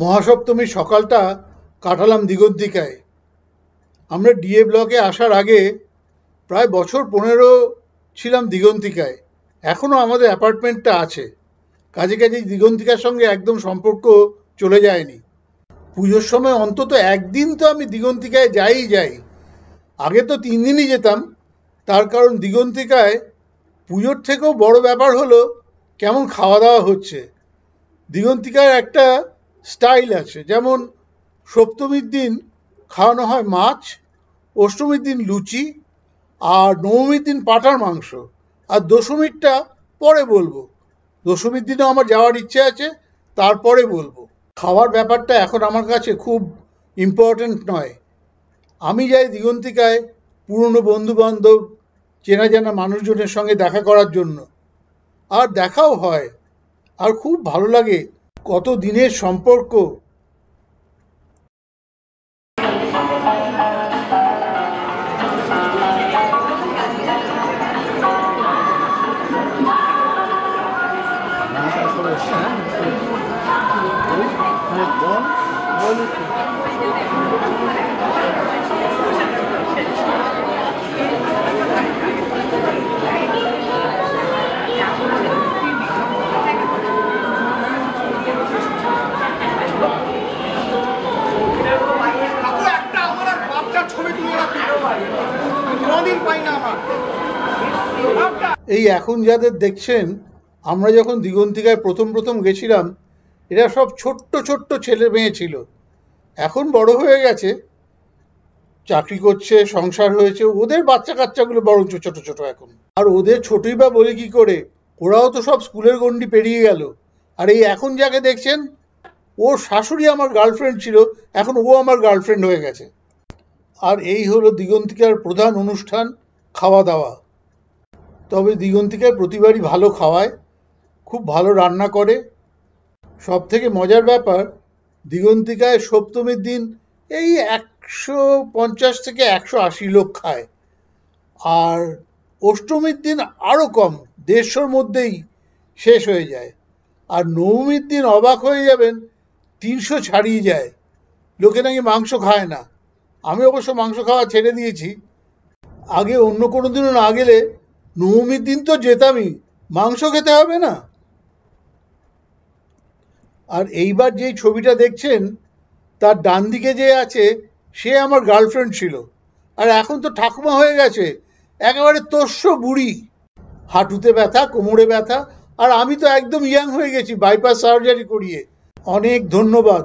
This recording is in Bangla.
মহাসপ্তমীর সকালটা কাটালাম দিগন্তিকায়। আমরা ডিএ ব্লকে আসার আগে প্রায় বছর 15 ছিলাম দিগন্তিকায়। এখনো আমাদের অ্যাপার্টমেন্টটা আছে, কাজে কাজে দিগন্তিকার সঙ্গে একদম সম্পর্ক চলে যায়নি। পুজোর সময় অন্তত একদিন তো আমি দিগন্তিকায় যাই। আগে তো 3 দিনই যেতাম, তার কারণ দিগন্তিকায় পুজোর থেকেও বড় ব্যাপার হলো কেমন খাওয়া দাওয়া হচ্ছে। দিগন্তিকার একটা স্টাইল আছে, যেমন সপ্তমীর দিন খাওয়ানো হয় মাছ, অষ্টমীর দিন লুচি, আর নবমীর দিন পাঁঠার মাংস, আর দশমীরটা পরে বলবো। দশমীর দিনও আমার যাওয়ার ইচ্ছে আছে, তারপরে বলবো। খাওয়ার ব্যাপারটা এখন আমার কাছে খুব ইম্পর্ট্যান্ট নয়। আমি যাই দিগন্তিকায় পুরনো বন্ধু বান্ধব, চেনা জানা মানুষজনের সঙ্গে দেখা করার জন্য, আর দেখাও হয়, আর খুব ভালো লাগে। কত দিনের সম্পর্ক। এই এখন যাদের দেখছেন, আমরা যখন দিগন্তিকায় প্রথম গেছিলাম, এরা সব ছোট্ট ছোট্ট ছেলে মেয়ে ছিল। এখন বড় হয়ে গেছে, চাকরি করছে, সংসার হয়েছে, ওদের বাচ্চা কাচ্চাগুলো বরঞ্চ ছোট ছোট এখন। আর ওদের ছোটই বা বলে কি করে, ওরাও তো সব স্কুলের গণ্ডি পেরিয়ে গেল। আর এই এখন যাকে দেখছেন, ওর শাশুড়ি আমার গার্লফ্রেন্ড ছিল, এখন ও আমার গার্লফ্রেন্ড হয়ে গেছে। আর এই হলো দিগন্তিকার প্রধান অনুষ্ঠান, খাওয়া দাওয়া। তবে দিগন্তিকায় প্রতিবারই ভালো খাওয়ায়, খুব ভালো রান্না করে। সব থেকে মজার ব্যাপার, দিগন্তিকায় সপ্তমীর দিন এই 150 থেকে 180 লোক খায়, আর অষ্টমীর দিন আরো কম, 150-র মধ্যেই শেষ হয়ে যায়। আর নবমীর দিন অবাক হয়ে যাবেন, 300 ছাড়িয়ে যায়। লোকে নাকি মাংস খায় না। আমি অবশ্য মাংস খাওয়া ছেড়ে দিয়েছি। আগে অন্য কোনো দিনও না গেলে নবমীর দিন তো যেতামই, মাংস খেতে হবে না। আর এইবার যেই ছবিটা দেখছেন, তার ডান দিকে যে আছে, সে আমার গার্লফ্রেন্ড ছিল, আর এখন তো ঠাকুমা হয়ে গেছে, একেবারে তোষ্য বুড়ি। হাঁটুতে ব্যথা, কোমরে ব্যথা, আর আমি তো একদম ইয়াং হয়ে গেছি বাইপাস সার্জারি করিয়ে। অনেক ধন্যবাদ।